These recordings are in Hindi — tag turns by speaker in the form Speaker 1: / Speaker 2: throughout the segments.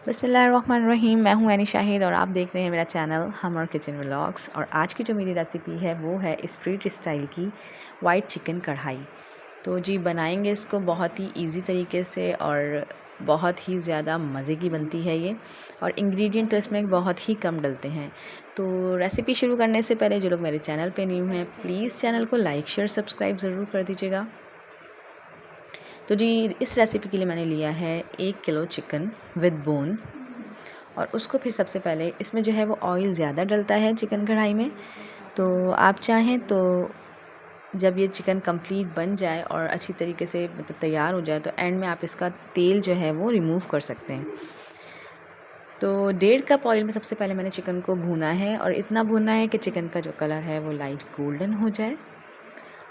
Speaker 1: बिस्मिल्लाहिर्रहमानिर्रहीम। मैं हूँ एनी शाहिद और आप देख रहे हैं मेरा चैनल हमर किचन व्लॉग्स। और आज की जो मेरी रेसिपी है वो है स्ट्रीट स्टाइल की वाइट चिकन कढ़ाई। तो जी बनाएंगे इसको बहुत ही इजी तरीके से और बहुत ही ज़्यादा मज़े की बनती है ये। और इंग्रेडिएंट तो इसमें बहुत ही कम डलते हैं। तो रेसिपी शुरू करने से पहले जो लोग मेरे चैनल पे न्यू हैं प्लीज़ चैनल को लाइक शेयर सब्सक्राइब ज़रूर कर दीजिएगा। तो जी इस रेसिपी के लिए मैंने लिया है 1 किलो चिकन विद बोन। और उसको फिर सबसे पहले इसमें जो है वो ऑयल ज़्यादा डलता है चिकन कढ़ाई में। तो आप चाहें तो जब ये चिकन कंप्लीट बन जाए और अच्छी तरीके से मतलब तैयार हो जाए तो एंड में आप इसका तेल जो है वो रिमूव कर सकते हैं। तो 1.5 कप ऑयल में सबसे पहले मैंने चिकन को भूना है और इतना भूनना है कि चिकन का जो कलर है वो लाइट गोल्डन हो जाए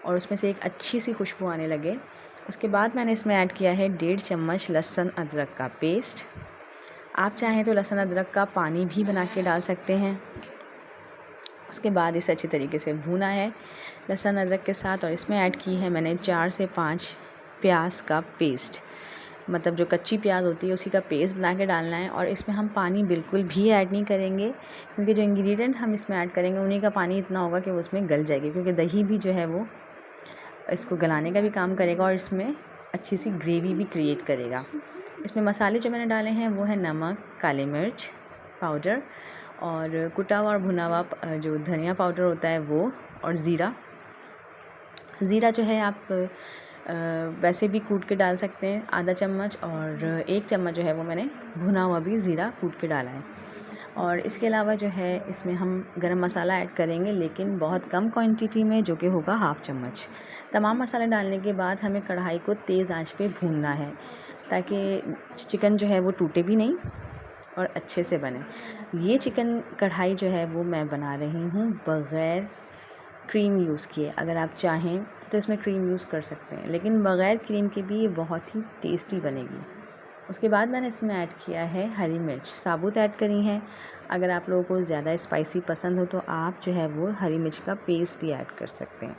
Speaker 1: और उसमें से एक अच्छी सी खुशबू आने लगे। उसके बाद मैंने इसमें ऐड किया है 1.5 चम्मच लहसुन अदरक का पेस्ट। आप चाहें तो लहसुन अदरक का पानी भी बना के डाल सकते हैं। उसके बाद इसे अच्छी तरीके से भूना है लहसुन अदरक के साथ। और इसमें ऐड की है मैंने 4 से 5 प्याज का पेस्ट, मतलब जो कच्ची प्याज होती है उसी का पेस्ट बना के डालना है। और इसमें हम पानी बिल्कुल भी ऐड नहीं करेंगे क्योंकि जो इंग्रेडिएंट हम इसमें ऐड करेंगे उन्हीं का पानी इतना होगा कि वो उसमें गल जाएगी, क्योंकि दही भी जो है वो इसको गलाने का भी काम करेगा और इसमें अच्छी सी ग्रेवी भी क्रिएट करेगा। इसमें मसाले जो मैंने डाले हैं वो है नमक, काली मिर्च पाउडर और कुटा हुआ और भुना हुआ जो धनिया पाउडर होता है वो, और ज़ीरा जो है आप वैसे भी कूट के डाल सकते हैं आधा चम्मच, और 1 चम्मच जो है वो मैंने भुना हुआ भी ज़ीरा कूट के डाला है। और इसके अलावा जो है इसमें हम गरम मसाला ऐड करेंगे, लेकिन बहुत कम क्वांटिटी में, जो कि होगा 1/2 चम्मच। तमाम मसाले डालने के बाद हमें कढ़ाई को तेज़ आंच पे भूनना है ताकि चिकन जो है वो टूटे भी नहीं और अच्छे से बने। ये चिकन कढ़ाई जो है वो मैं बना रही हूँ बग़ैर क्रीम यूज़ किए। अगर आप चाहें तो इसमें क्रीम यूज़ कर सकते हैं, लेकिन बग़ैर क्रीम के भी ये बहुत ही टेस्टी बनेगी। उसके बाद मैंने इसमें ऐड किया है हरी मिर्च साबुत ऐड करी हैं। अगर आप लोगों को ज़्यादा स्पाइसी पसंद हो तो आप जो है वो हरी मिर्च का पेस्ट भी ऐड कर सकते हैं।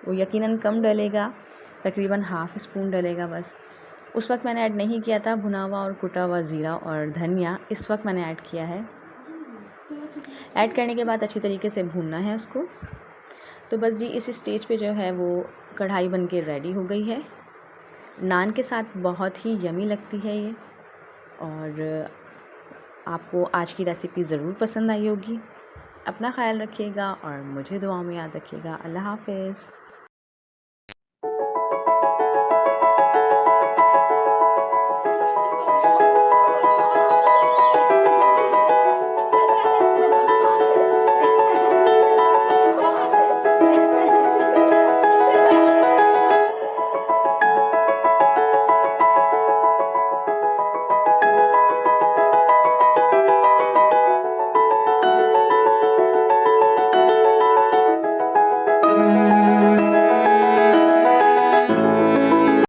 Speaker 1: वो यकीनन कम डलेगा, तकरीबन 1/2 स्पून डलेगा बस। उस वक्त मैंने ऐड नहीं किया था भुना हुआ और कुटा हुआ ज़ीरा और धनिया, इस वक्त मैंने ऐड किया है। ऐड करने के बाद अच्छी तरीके से भूनना है उसको। तो बस जी इस स्टेज पे जो है वो कढ़ाई बन के रेडी हो गई है। नान के साथ बहुत ही यमी लगती है ये। और आपको आज की रेसिपी ज़रूर पसंद आई होगी। अपना ख्याल रखिएगा और मुझे दुआओं में याद रखिएगा। अल्लाह हाफ़िज़।